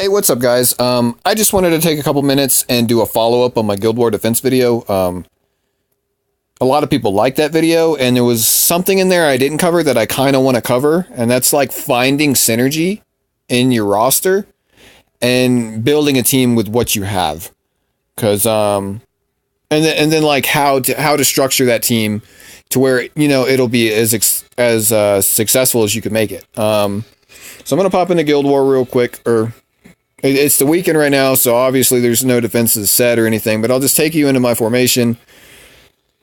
Hey, what's up, guys? I just wanted to take a couple minutes and do a follow-up on my Guild War Defense video. A lot of people liked that video, and there was something in there I didn't cover that I kind of want to cover, and that's like finding synergy in your roster and building a team with what you have. Because, and then like how to structure that team to where, you know, it'll be as successful as you can make it. So I'm going to pop into Guild War real quick, it's the weekend right now, so obviously there's no defenses set or anything, but I'll just take you into my formation.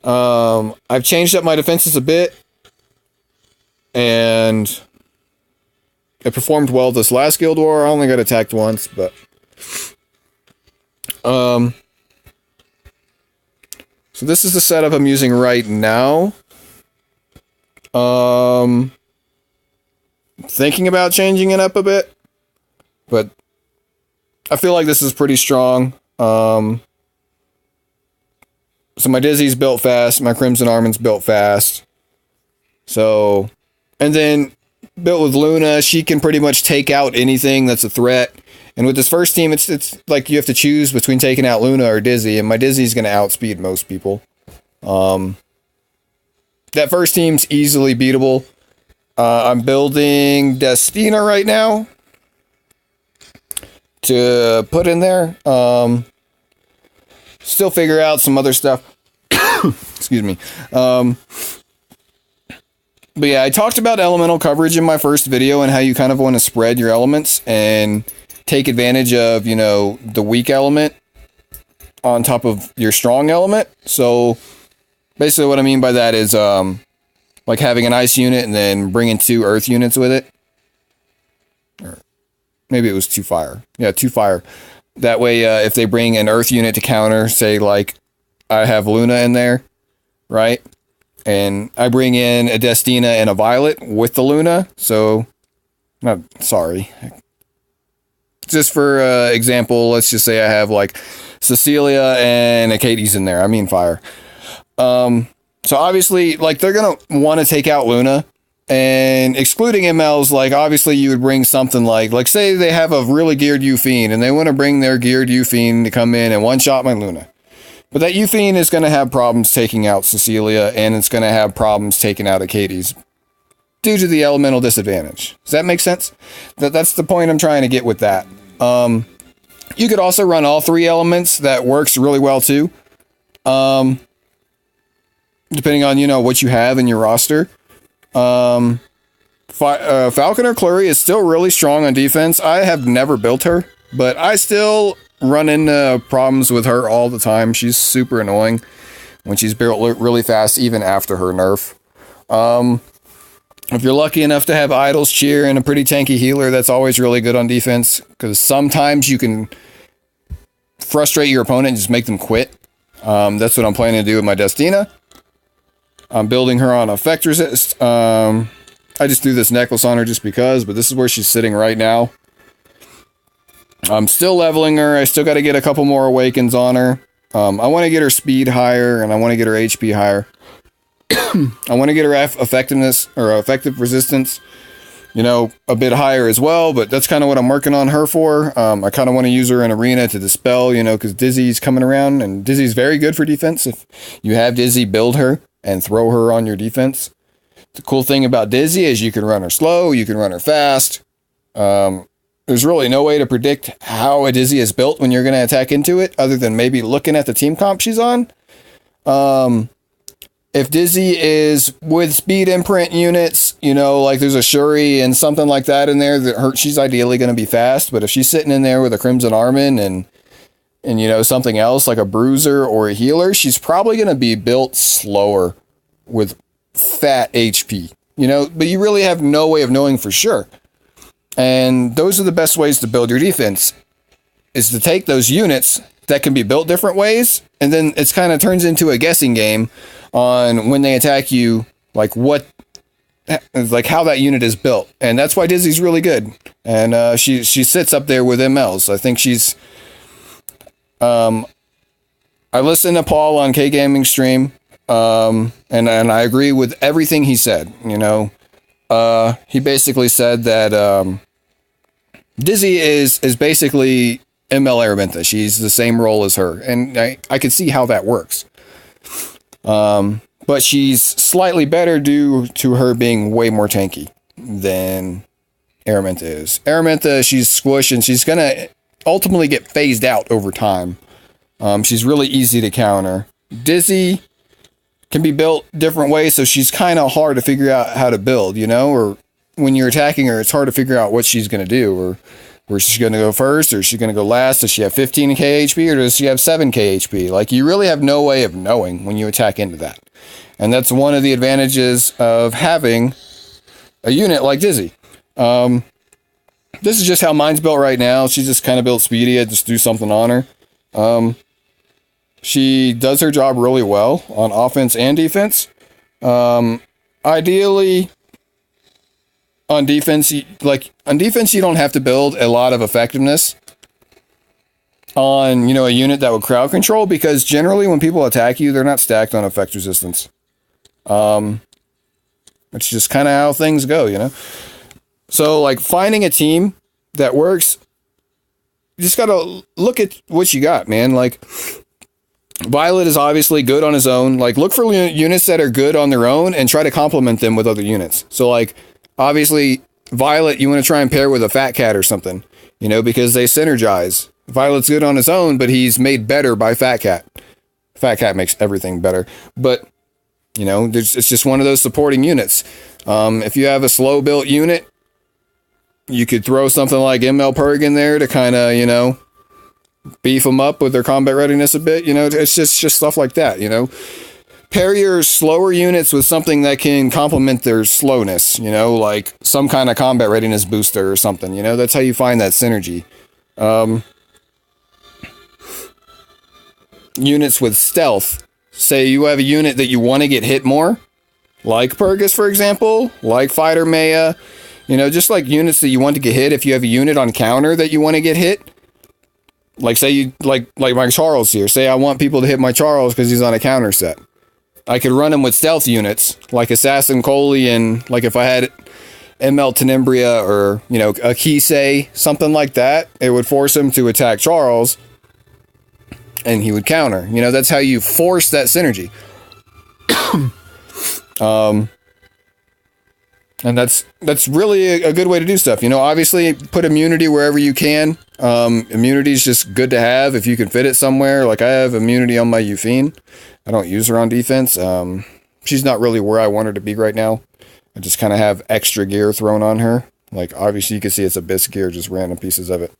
I've changed up my defenses a bit, and it performed well this last Guild War. I only got attacked once, but so this is the setup I'm using right now. Thinking about changing it up a bit, but I feel like this is pretty strong. So my Dizzy's built fast, my Crimson Armin's built fast. So, and then built with Luna, she can pretty much take out anything that's a threat. And with this first team, it's like you have to choose between taking out Luna or Dizzy, and my Dizzy's going to outspeed most people. That first team's easily beatable. I'm building Destina right now to put in there. Still figure out some other stuff. Excuse me. But yeah, I talked about elemental coverage in my first video and how you kind of want to spread your elements and take advantage of, you know, the weak element on top of your strong element. So basically what I mean by that is like having an ice unit and then bringing 2 earth units with it. Or maybe it was 2 fire. Yeah, 2 fire. That way, if they bring an earth unit to counter, say like I have Luna in there, right? And I bring in a Destina and a Violet with the Luna. So, sorry. Just for example, let's just say I have like Cecilia and a Katie's in there. I mean fire. So obviously, like they're going to want to take out Luna. And excluding MLs, like obviously you would bring something like say they have a really geared Euphine and they want to bring their geared Euphine to come in and one-shot my Luna. But that Euphine is going to have problems taking out Cecilia, and it's going to have problems taking out Katie's due to the elemental disadvantage. Does that make sense? That's the point I'm trying to get with that. You could also run all 3 elements. That works really well too. Depending on, you know, what you have in your roster. Falconer Kluri is still really strong on defense. I have never built her, but I still run into problems with her all the time. She's super annoying when she's built really fast, even after her nerf. If you're lucky enough to have Idol's Cheer and a pretty tanky healer, that's always really good on defense, because sometimes you can frustrate your opponent and just make them quit. That's what I'm planning to do with my Destina. I'm building her on effect resist. I just threw this necklace on her just because, but this is where she's sitting right now. I'm still leveling her. I still got to get a couple more awakens on her. I want to get her speed higher, and I want to get her HP higher. I want to get her effectiveness or effective resistance, you know, a bit higher as well, but that's kind of what I'm working on her for. I kind of want to use her in arena to dispel, you know, because Dizzy's coming around, and Dizzy's very good for defense. If you have Dizzy, build her and throw her on your defense. The cool thing about Dizzy is you can run her slow, you can run her fast. There's really no way to predict how a Dizzy is built when you're going to attack into it, other than maybe looking at the team comp she's on. If Dizzy is with speed imprint units, you know, like there's a Shuri and something like that in there, she's ideally going to be fast. But if she's sitting in there with a Crimson Armin and you know, something else like a bruiser or a healer, she's probably going to be built slower with fat HP, you know, but you really have no way of knowing for sure. And those are the best ways to build your defense, is to take those units that can be built different ways, and then it's kind of turns into a guessing game on when they attack you, like how that unit is built. And that's why Dizzy's really good. And she sits up there with MLs. I think she's I listened to Paul on K Gaming stream, and I agree with everything he said. You know, he basically said that Dizzy is basically ML Araminta. She's the same role as her, and I can see how that works. But she's slightly better due to her being way more tanky than Araminta is. Araminta, she's squish, and she's gonna ultimately get phased out over time. She's really easy to counter. Dizzy can be built different ways, so she's kind of hard to figure out how to build, you know, or when you're attacking her, it's hard to figure out what she's going to do, or where she's going to go first, or she's going to go last. Does she have 15k HP, or does she have 7k HP? Like, you really have no way of knowing when you attack into that. And that's one of the advantages of having a unit like Dizzy. This is just how mine's built right now. She's just kind of built speedy. I just do something on her. She does her job really well on offense and defense. Ideally, on defense, you don't have to build a lot of effectiveness on, a unit that would crowd control, because generally when people attack you, they're not stacked on effect resistance. It's just kind of how things go, So, like, finding a team that works, you just gotta look at what you got, man. Like, Violet is obviously good on his own. Like, look for units that are good on their own and try to complement them with other units. So, like, obviously, Violet, you want to try and pair with a Fat Cat or something, because they synergize. Violet's good on his own, but he's made better by Fat Cat. Fat Cat makes everything better. But, it's just one of those supporting units. If you have a slow-built unit, you could throw something like ML Perg in there to kind of, beef them up with their combat readiness a bit. It's just stuff like that, Pair your slower units with something that can complement their slowness, like some kind of combat readiness booster or something, That's how you find that synergy. Units with stealth. Say you have a unit that you want to get hit more, like Purgus, for example, like Fighter Maya, just like units that you want to get hit. If you have a unit on counter that you want to get hit, like say you like my Charles here. Say I want people to hit my Charles because he's on a counter set. I could run him with stealth units like Assassin Coley, and like if I had ML Tenembria or a Kisei, something like that, it would force him to attack Charles, and he would counter. That's how you force that synergy. And that's really a good way to do stuff. Obviously put immunity wherever you can. Immunity is just good to have if you can fit it somewhere. Like I have immunity on my Euphine. I don't use her on defense. She's not really where I want her to be right now. I just kind of have extra gear thrown on her. Like obviously you can see it's Abyss gear, just random pieces of it.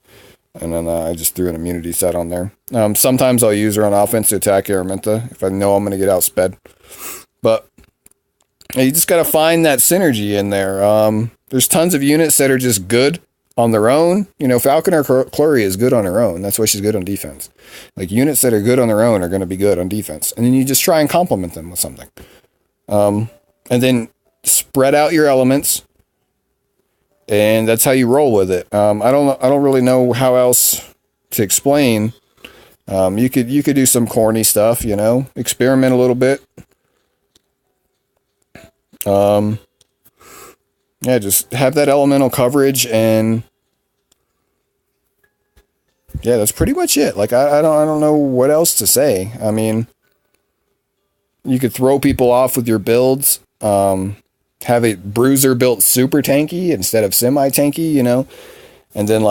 And then I just threw an immunity set on there. Sometimes I'll use her on offense to attack Araminta if I know I'm going to get outsped. But you just got to find that synergy in there. There's tons of units that are just good on their own. Falconer Clori is good on her own. That's why she's good on defense. Like units that are good on their own are going to be good on defense. And then you just try and complement them with something. And then spread out your elements. And that's how you roll with it. I don't really know how else to explain. You could do some corny stuff, experiment a little bit. Yeah, just have that elemental coverage, and yeah, that's pretty much it. Like I don't know what else to say. I mean, you could throw people off with your builds. Have a bruiser built super tanky instead of semi tanky, and then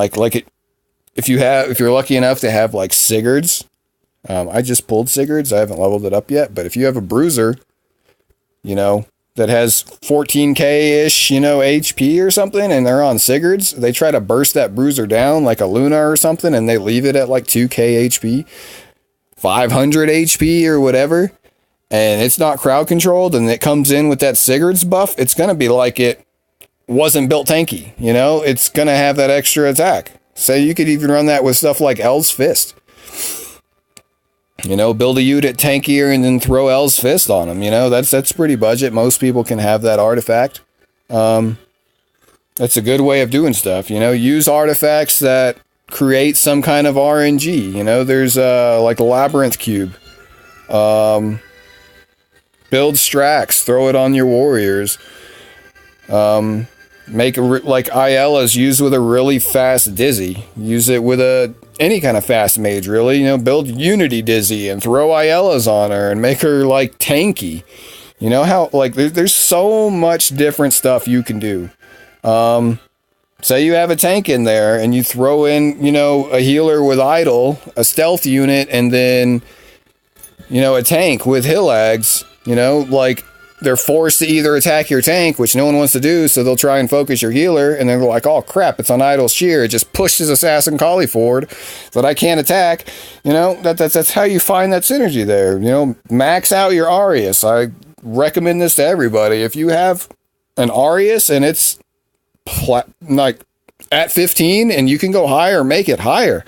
if you're lucky enough to have like Sigurds. I just pulled Sigurds. I haven't leveled it up yet, but if you have a bruiser, that has 14k-ish, HP or something, and they're on Sigurds, they try to burst that bruiser down like a Luna or something, and they leave it at like 2k HP, 500 HP or whatever, and it's not crowd controlled, and it comes in with that Sigurds buff, it's going to be like it wasn't built tanky, It's going to have that extra attack. So you could even run that with stuff like L's Fist. Build a unit tankier and then throw L's Fist on them. That's pretty budget. Most people can have that artifact. That's a good way of doing stuff. Use artifacts that create some kind of RNG. There's like a Labyrinth Cube. Build Strax, throw it on your warriors. Make like Ayala's used with a really fast Dizzy. Use it with any kind of fast mage, really. You know, build Unity Dizzy and throw Ayala's on her and make her like tanky. You know how like there's so much different stuff you can do. Say you have a tank in there and you throw in, you know, a healer with Idol, a stealth unit, and then, you know, a tank with Hillags, you know, like they're forced to either attack your tank, which no one wants to do, so they'll try and focus your healer, and then they're like, oh crap, it's on Idol's Shear, it just pushes Assassin Kali forward so that I can't attack. You know, that's how you find that synergy there. You know, max out your Arius. I recommend this to everybody. If you have an Arius and it's like at 15 and you can go higher, make it higher.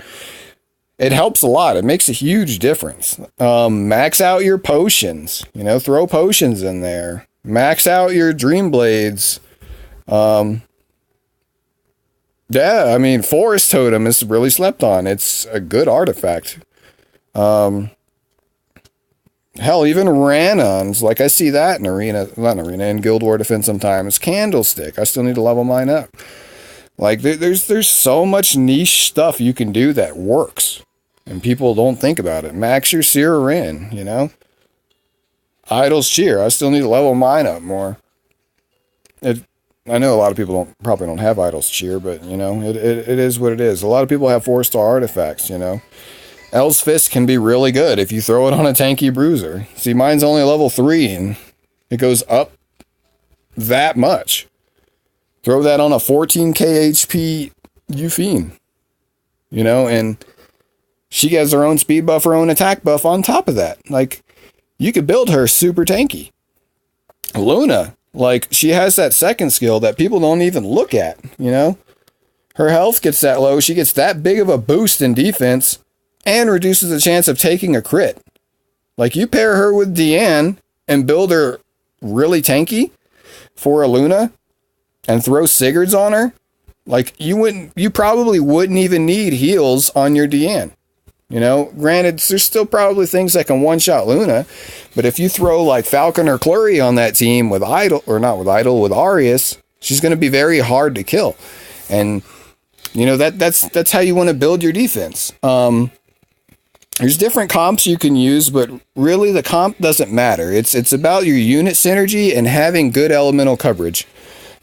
It helps a lot. It makes a huge difference. Max out your potions. You know, throw potions in there. Max out your Dream Blades. Yeah, I mean, Forest Totem is really slept on. It's a good artifact. Hell, even Ranons, like I see that in in Guild War Defense sometimes. Candlestick, I still need to level mine up. Like, there's so much niche stuff you can do that works. And people don't think about it. Max your Seer Rin, you know? Idol's Cheer, I still need to level mine up more. I know a lot of people probably don't have Idol's Cheer, but, you know, it is what it is. A lot of people have 4-star artifacts, you know? El's Fist can be really good if you throw it on a tanky bruiser. See, mine's only level 3, and it goes up that much. Throw that on a 14k HP Euphine. You know, and she has her own speed buff, her own attack buff on top of that. Like, you could build her super tanky. Luna, like, she has that second skill that people don't even look at, you know? Her health gets that low, she gets that big of a boost in defense, and reduces the chance of taking a crit. Like, you pair her with Deanne and build her really tanky for a Luna and throw Sigurds on her, like, you probably wouldn't even need heals on your Deanne. You know, granted, there's still probably things that can one-shot Luna, but if you throw like Falcon or Clury on that team with Idol, or not with Idol, with Arius, she's going to be very hard to kill. And, you know, that's how you want to build your defense. There's different comps you can use, but really the comp doesn't matter. It's about your unit synergy and having good elemental coverage.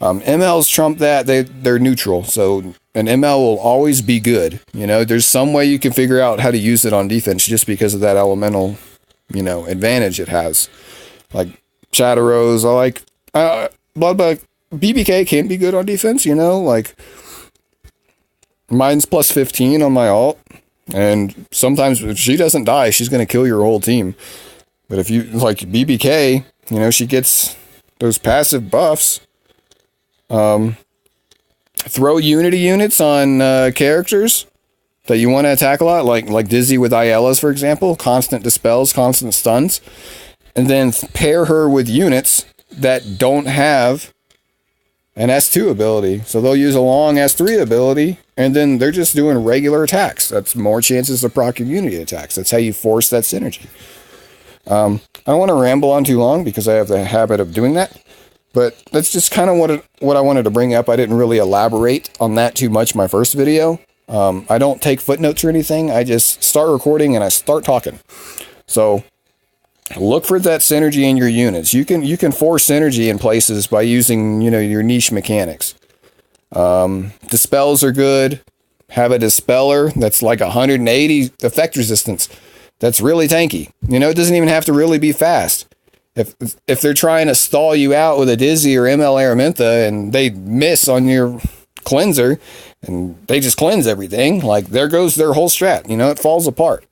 MLs trump that. They're neutral, so an ML will always be good. You know, there's some way you can figure out how to use it on defense just because of that elemental, you know, advantage it has. Like Shadow Rose, I like Bloodbug. BBK can be good on defense, you know, like mine's plus 15 on my ult, and sometimes if she doesn't die, she's going to kill your whole team. But if you, like BBK, you know, she gets those passive buffs. Throw Unity units on characters that you want to attack a lot, like Dizzy with Ayala's, for example, constant dispels, constant stuns, and then pair her with units that don't have an S2 ability. So they'll use a long S3 ability, and then they're just doing regular attacks. That's more chances of proc your Unity attacks. That's how you force that synergy. I don't want to ramble on too long because I have the habit of doing that. But that's just kind of what I wanted to bring up. I didn't really elaborate on that too much in my first video. I don't take footnotes or anything. I just start recording and I start talking. So look for that synergy in your units. You can force synergy in places by using, you know, your niche mechanics. Dispels are good. Have a Dispeller that's like 180 effect resistance. That's really tanky. You know, it doesn't even have to really be fast. If they're trying to stall you out with a Dizzy or ML Araminta and they miss on your cleanser and they just cleanse everything, like there goes their whole strat. You know, it falls apart.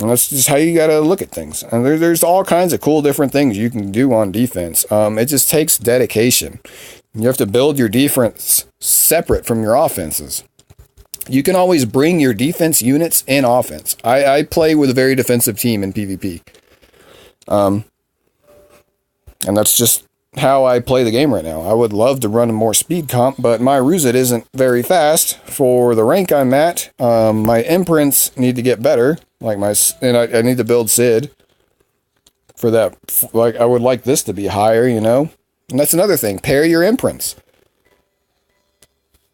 And that's just how you got to look at things. And there's all kinds of cool different things you can do on defense. It just takes dedication. You have to build your defense separate from your offenses. You can always bring your defense units in offense. I play with a very defensive team in PvP. And that's just how I play the game right now. I would love to run a more speed comp, but my Ruzit isn't very fast for the rank I'm at. My imprints need to get better. I need to build Sid for that. Like, I would like this to be higher, you know, And that's another thing. Pair your imprints.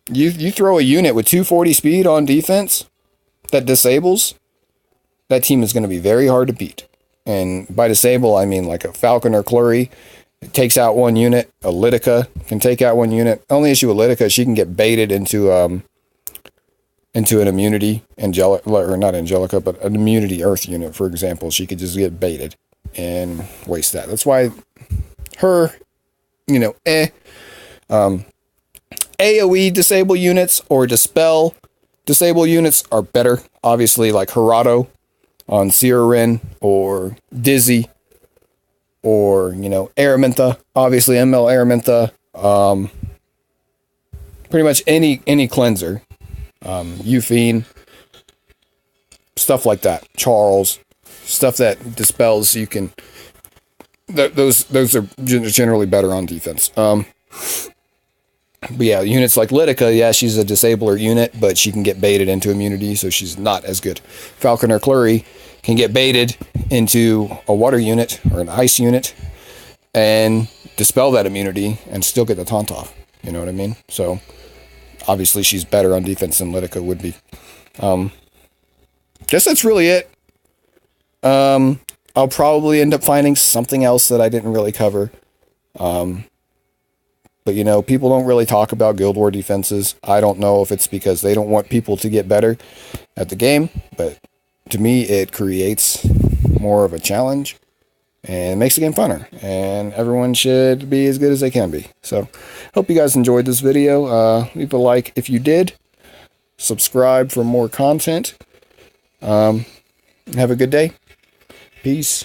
You throw a unit with 240 speed on defense that disables, that team is going to be very hard to beat. And by disable, I mean like a Falcon or Kluri. It takes out one unit. A Litica can take out one unit. Only issue with Litica, she can get baited into an immunity Angelica, or not Angelica, but an immunity Earth unit, for example. She could just get baited and waste that. That's why her, AoE disable units or dispel disable units are better. Obviously, like Harado on Sierra or Dizzy or, Araminta. Obviously, ML Araminta. Pretty much any cleanser. Euphine. Stuff like that. Charles. Stuff that dispels, you can... Those are generally better on defense. But yeah, units like Litica, yeah, she's a disabler unit, but she can get baited into immunity, so she's not as good. Falcon or Kluri can get baited into a water unit or an ice unit and dispel that immunity and still get the taunt off. You know what I mean? So obviously she's better on defense than Litica would be. Guess that's really it. I'll probably end up finding something else that I didn't really cover. But, people don't really talk about Guild War defenses. I don't know if it's because they don't want people to get better at the game, but to me, it creates more of a challenge and makes the game funner, and everyone should be as good as they can be. So, hope you guys enjoyed this video. Leave a like if you did. Subscribe for more content. Have a good day. Peace.